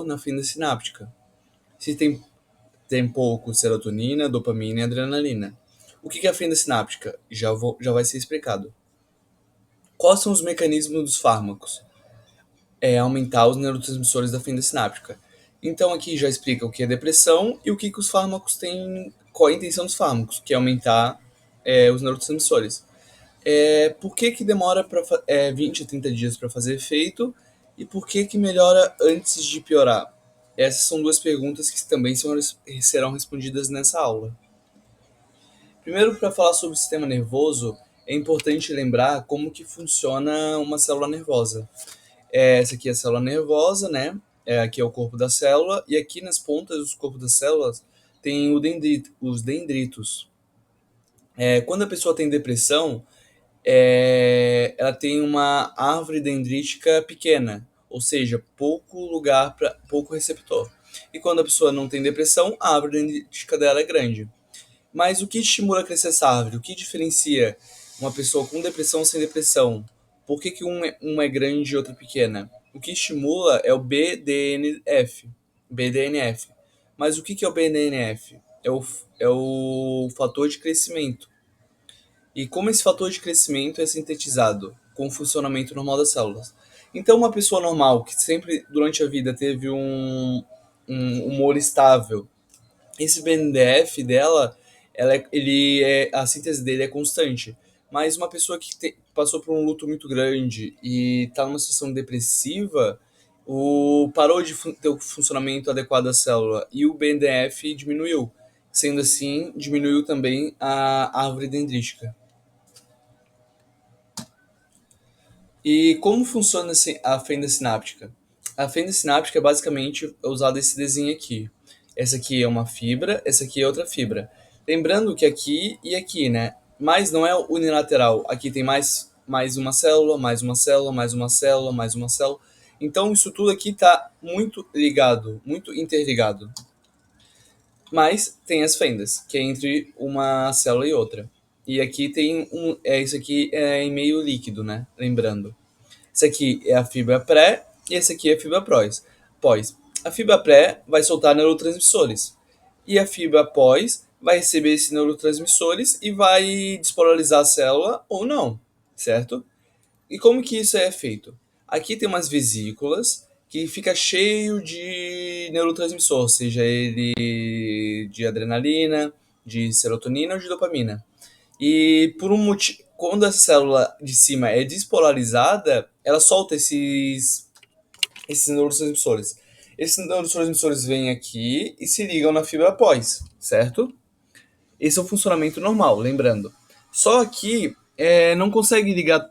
na fenda sináptica. Se tem pouco serotonina, dopamina e adrenalina. O que é a fenda sináptica? Já vai ser explicado. Quais são os mecanismos dos fármacos? É aumentar os neurotransmissores da fenda sináptica. Então aqui já explica o que é depressão e o que os fármacos têm, qual é a intenção dos fármacos, que é aumentar os neurotransmissores. Por que demora 20 a 30 dias para fazer efeito e por que melhora antes de piorar? Essas são duas perguntas que também serão respondidas nessa aula. Primeiro, para falar sobre o sistema nervoso, é importante lembrar como que funciona uma célula nervosa. Essa aqui é a célula nervosa, né? Aqui é o corpo da célula e aqui nas pontas dos corpos das células tem os dendritos. Quando a pessoa tem depressão, ela tem uma árvore dendrítica pequena, ou seja, pouco receptor. E quando a pessoa não tem depressão, a árvore dendrítica dela é grande. Mas o que estimula a crescer essa árvore? O que diferencia uma pessoa com depressão sem depressão? Por que uma é grande e outra pequena? O que estimula é o BDNF. BDNF. Mas o que é o BDNF? É o fator de crescimento. E como esse fator de crescimento é sintetizado com o funcionamento normal das células. Então, uma pessoa normal que sempre durante a vida teve um humor estável, esse BNDF dela, a síntese dele é constante. Mas uma pessoa que passou por um luto muito grande e está numa situação depressiva, parou de ter o funcionamento adequado da célula e o BNDF diminuiu. Sendo assim, diminuiu também a árvore dendrítica. E como funciona a fenda sináptica? A fenda sináptica é basicamente usada esse desenho aqui. Essa aqui é uma fibra, essa aqui é outra fibra. Lembrando que aqui e aqui, né? Mas não é unilateral. Aqui tem mais uma célula, mais uma célula, mais uma célula, mais uma célula. Então isso tudo aqui está muito ligado, muito interligado. Mas tem as fendas, que é entre uma célula e outra. E aqui tem isso aqui é em meio líquido, né? Lembrando. Esse aqui é a fibra pré e esse aqui é a fibra pós. A fibra pré vai soltar neurotransmissores e a fibra pós vai receber esses neurotransmissores e vai despolarizar a célula ou não, certo? E como que isso é feito? Aqui tem umas vesículas que fica cheio de neurotransmissor, seja ele de adrenalina, de serotonina ou de dopamina. E por um motivo, quando a célula de cima é despolarizada, ela solta esses neurotransmissores. Esses neurotransmissores vêm aqui e se ligam na fibra pós, certo? Esse é o funcionamento normal, lembrando. Só que não consegue ligar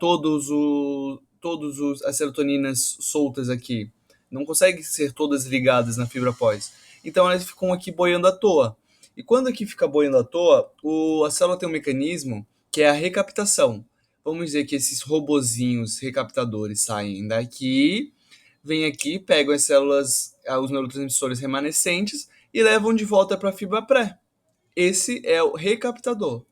as serotoninas soltas aqui. Não consegue ser todas ligadas na fibra pós. Então elas ficam aqui boiando à toa. E quando aqui fica boiando à toa, a célula tem um mecanismo que é a recaptação. Vamos dizer que esses robozinhos recaptadores saem daqui, vêm aqui, pegam as células, os neurotransmissores remanescentes e levam de volta para a fibra pré. Esse é o recaptador.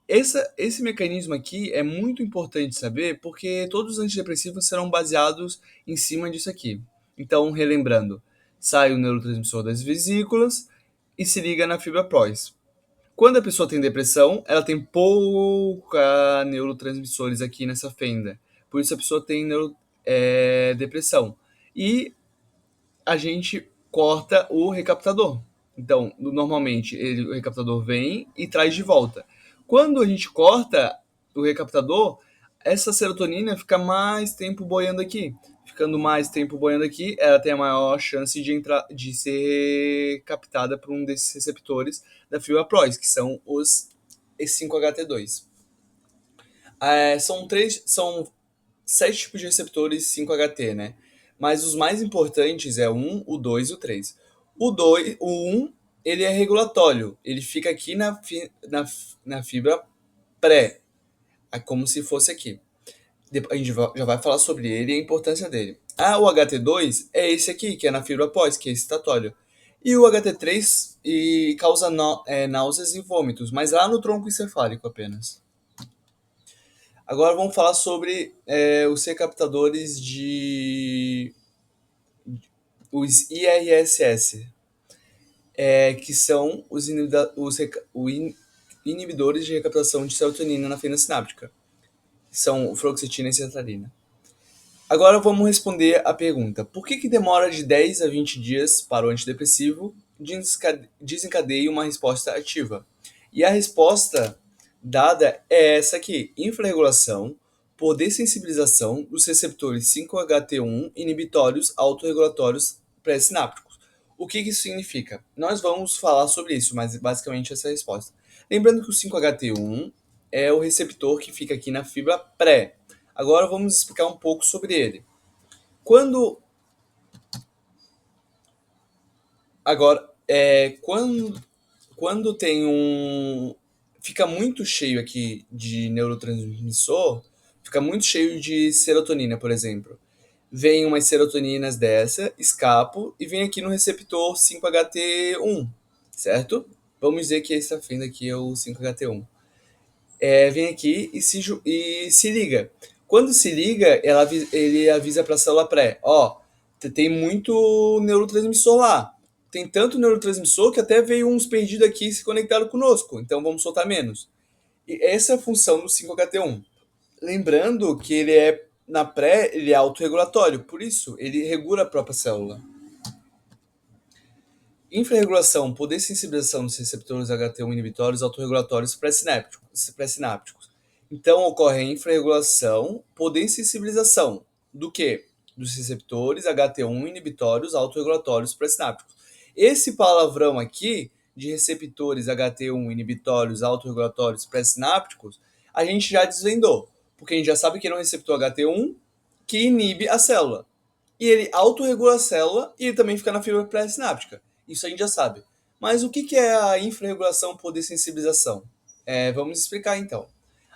Esse mecanismo aqui é muito importante saber porque todos os antidepressivos serão baseados em cima disso aqui. Então, relembrando, sai o neurotransmissor das vesículas e se liga na fibra pós. Quando a pessoa tem depressão, ela tem pouca neurotransmissores aqui nessa fenda. Por isso a pessoa tem depressão. E a gente corta o recaptador. Então, normalmente, o recaptador vem e traz de volta. Quando a gente corta o recaptador, essa serotonina fica mais tempo boiando aqui. Ficando mais tempo boiando aqui, ela tem a maior chance de ser captada por um desses receptores da fibra pós, que são os E5HT2. São 7 tipos de receptores 5HT, né? Mas os mais importantes é o 1, o 2 e o 3. O 1, ele é regulatório. Ele fica aqui na fibra pré, como se fosse aqui. A gente já vai falar sobre ele e a importância dele. O HT2 é esse aqui, que é na fibra pós, que é excitatório. E o HT3 causa náuseas e vômitos, mas lá no tronco encefálico apenas. Agora vamos falar sobre os recaptadores os IRSS, que são inibidores de recaptação de serotonina na fenda sináptica. São fluoxetina e sertralina. Agora vamos responder a pergunta: por que demora de 10 a 20 dias para o antidepressivo desencadeie uma resposta ativa? E a resposta dada é essa aqui: infrarregulação por dessensibilização dos receptores 5-HT1 inibitórios autorregulatórios pré-sinápticos. O que isso significa? Nós vamos falar sobre isso, mas basicamente essa é a resposta. Lembrando que o 5-HT1 é o receptor que fica aqui na fibra pré. Agora vamos explicar um pouco sobre ele. Quando tem fica muito cheio aqui de neurotransmissor, fica muito cheio de serotonina, por exemplo. Vem umas serotoninas dessa, escapo e vem aqui no receptor 5-HT1, certo? Vamos dizer que essa fenda aqui é o 5-HT1. Vem aqui e se liga. Quando se liga, ele avisa para a célula pré, tem muito neurotransmissor lá. Tem tanto neurotransmissor que até veio uns perdidos aqui e se conectaram conosco, então vamos soltar menos. E essa é a função do 5-HT1. Lembrando que na pré, ele é autorregulatório, por isso ele regula a própria célula. Infrarregulação por dessensibilização dos receptores HT1 inibitórios autorregulatórios pré-sinápticos. Então, ocorre a infrarregulação por dessensibilização do quê? Dos receptores HT1 inibitórios autorregulatórios pré-sinápticos. Esse palavrão aqui, de receptores HT1 inibitórios autorregulatórios pré-sinápticos, a gente já desvendou, porque a gente já sabe que ele é um receptor HT1 que inibe a célula. E ele autorregula a célula e ele também fica na fibra pré-sináptica. Isso a gente já sabe. Mas o que é a infrarregulação por dessensibilização? Vamos explicar então.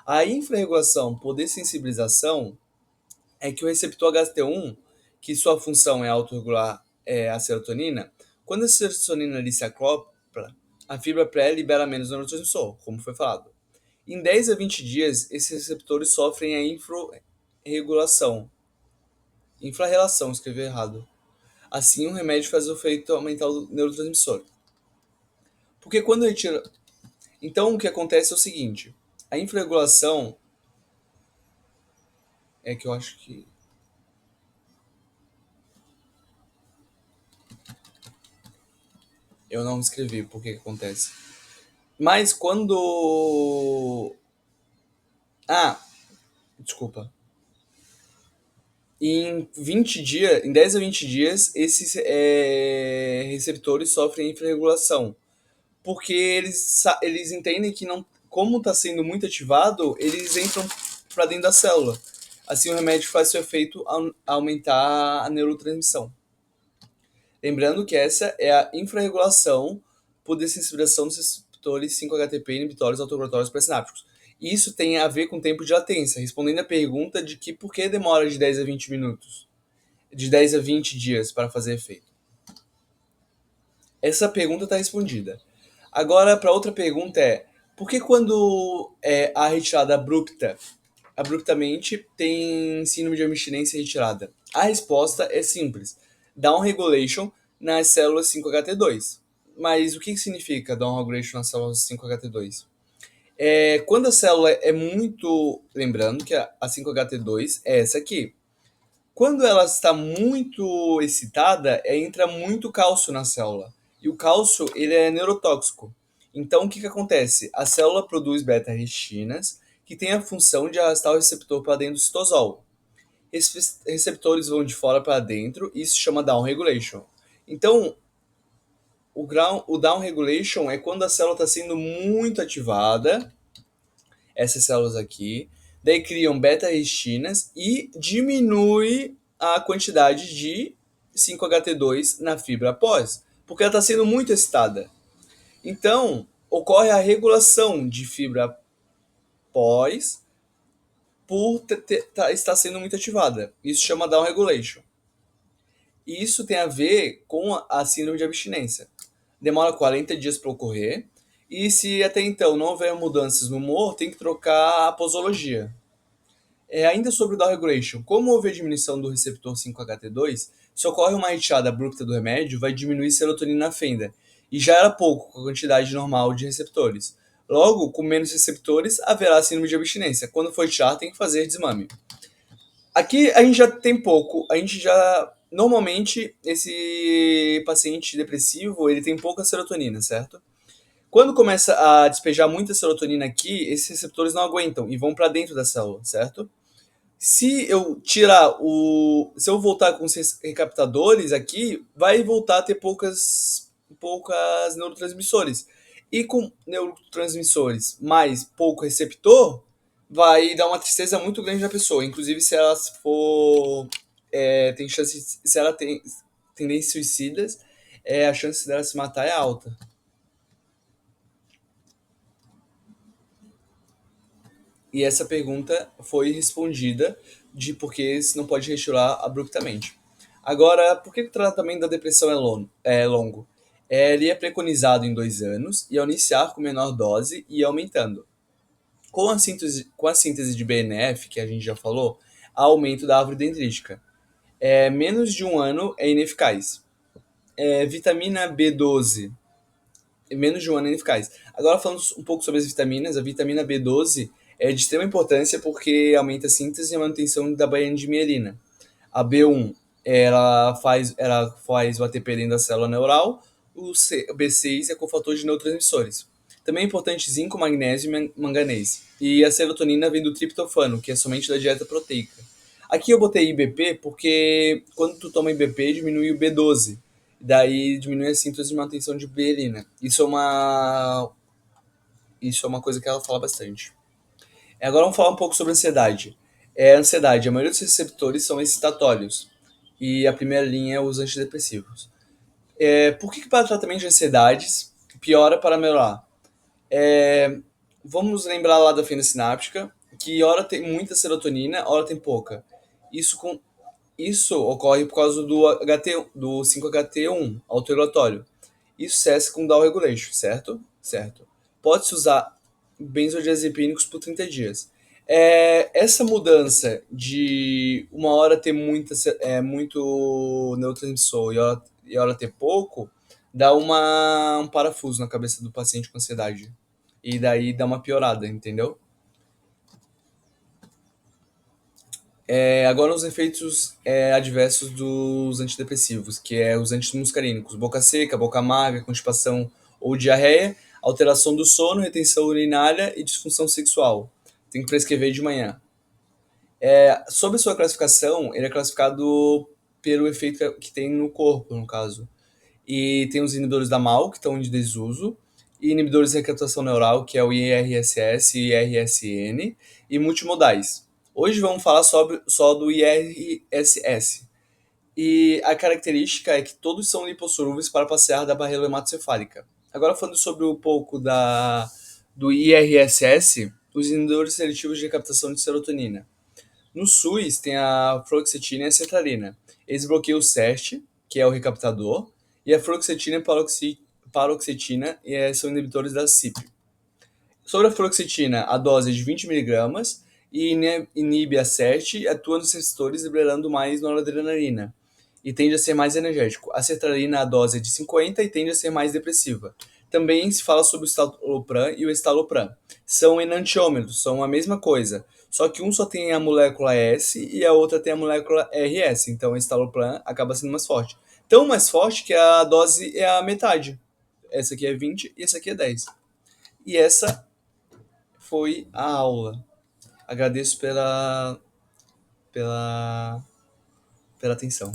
A infrarregulação por dessensibilização é que o receptor HT1, que sua função é autorregular a serotonina, quando a serotonina ali se acopla, a fibra pré libera menos neurotransmissor, como foi falado. Em 10 a 20 dias, esses receptores sofrem a infrarregulação. Infrarrelação, escrevi errado. Assim, o remédio faz o efeito aumentar o neurotransmissor. Porque quando a gente... Então, o que acontece é o seguinte. A infrarregulação... É que eu acho que... Eu não escrevi por que acontece. Mas quando... Desculpa. Em 10 a 20 dias, esses receptores sofrem infrarregulação. Porque eles entendem que não, como está sendo muito ativado, eles entram para dentro da célula. Assim, o remédio faz seu efeito aumentar a neurotransmissão. Lembrando que essa é a infrarregulação por dessensibilização dos receptores 5-HTP inibitórios autorregulatórios pré-sinápticos. Isso tem a ver com tempo de latência, respondendo a pergunta de que por que demora de 10 a 20 minutos, de 10 a 20 dias para fazer efeito. Essa pergunta está respondida. Agora, para outra pergunta por que quando a retirada abruptamente tem síndrome de abstinência retirada? A resposta é simples. Downregulation nas células 5-HT2. Mas o que significa downregulation nas células 5-HT2? Quando a célula é muito... Lembrando que a 5-HT2 é essa aqui. Quando ela está muito excitada, entra muito cálcio na célula. E o cálcio ele é neurotóxico. Então, o que acontece? A célula produz beta-arrestinas, que tem a função de arrastar o receptor para dentro do citosol. Esses receptores vão de fora para dentro e isso se chama downregulation. Então, o downregulation é quando a célula está sendo muito ativada, essas células aqui, daí criam beta-arrestinas e diminui a quantidade de 5-HT2 na fibra pós, porque ela está sendo muito excitada. Então, ocorre a regulação de fibra pós por estar sendo muito ativada. Isso chama downregulation. E isso tem a ver com a síndrome de abstinência. Demora 40 dias para ocorrer. E se até então não houver mudanças no humor, tem que trocar a posologia. Ainda sobre o downregulation, como houve a diminuição do receptor 5-HT2, Se ocorre uma retirada abrupta do remédio, vai diminuir serotonina na fenda, e já era pouco com a quantidade normal de receptores. Logo, com menos receptores, haverá síndrome de abstinência. Quando for tirar, tem que fazer desmame. Aqui a gente já tem pouco, a gente já... Normalmente, esse paciente depressivo, ele tem pouca serotonina, certo? Quando começa a despejar muita serotonina aqui, esses receptores não aguentam e vão para dentro da célula, certo? Se eu voltar com os recaptadores aqui, vai voltar a ter poucas neurotransmissores. E com neurotransmissores mais pouco receptor, vai dar uma tristeza muito grande na pessoa. Inclusive, se ela for. Tem chance. Se ela tem tendências suicidas, a chance dela se matar é alta. E essa pergunta foi respondida de por que se não pode retirar abruptamente. Agora, por que o tratamento da depressão é longo? Ele é preconizado em 2 anos e ao iniciar com menor dose e aumentando. Com a síntese de BNF, que a gente já falou, há aumento da árvore dendrítica. Menos de 1 ano é ineficaz. Vitamina B12, menos de 1 ano ineficaz. Agora falando um pouco sobre as vitaminas, a vitamina B12 é de extrema importância porque aumenta a síntese e a manutenção da baía de mielina. A B1 ela faz o ATP dentro da célula neural, o B6 é cofator de neurotransmissores. Também é importante zinco, magnésio e manganês. E a serotonina vem do triptofano, que é somente da dieta proteica. Aqui eu botei IBP porque quando tu toma IBP diminui o B12, daí diminui a síntese de manutenção de mielina. Isso é uma coisa que ela fala bastante. Agora vamos falar um pouco sobre ansiedade. Ansiedade, a maioria dos receptores são excitatórios. E a primeira linha é os antidepressivos. Por que para tratamento de ansiedades piora para melhorar? É, Vamos lembrar lá da fenda sináptica, que hora tem muita serotonina, hora tem pouca. Isso, com, isso ocorre por causa do 5-HT1, autoregulatório. Isso cessa com down regulation, certo? Certo. Pode-se usar benzodiazepínicos por 30 dias. Essa mudança de uma hora ter muito neurotransmissor e hora ter pouco, dá um parafuso na cabeça do paciente com ansiedade. E daí dá uma piorada, entendeu? Agora os efeitos adversos dos antidepressivos, que é os antimuscarínicos. Boca seca, boca amarga, constipação ou diarreia, alteração do sono, retenção urinária e disfunção sexual. Tem que prescrever de manhã. Sobre sua classificação, ele é classificado pelo efeito que tem no corpo, no caso. E tem os inibidores da MAO, que estão em desuso, e inibidores de recaptação neural, que é o IRSS e IRSN, e multimodais. Hoje vamos falar só do IRSS. E a característica é que todos são lipossolúveis para passear da barreira hematocefálica. Agora falando sobre um pouco do IRSS, os inibidores seletivos de recaptação de serotonina. No SUS tem a fluoxetina e a sertralina. Eles bloqueiam o SERT, que é o recaptador, e a fluoxetina e paroxetina são inibidores da CYP. Sobre a fluoxetina, a dose é de 20 miligramas e inibe a SERT e atua nos receptores liberando mais noradrenalina e tende a ser mais energético. A sertralina, a dose é de 50 e tende a ser mais depressiva. Também se fala sobre o citalopram e o estalopram. São enantiômeros, são a mesma coisa, só que um só tem a molécula S e a outra tem a molécula RS, então o estalopram acaba sendo mais forte. Tão mais forte que a dose é a metade. Essa aqui é 20 e essa aqui é 10. E essa foi a aula. Agradeço pela atenção.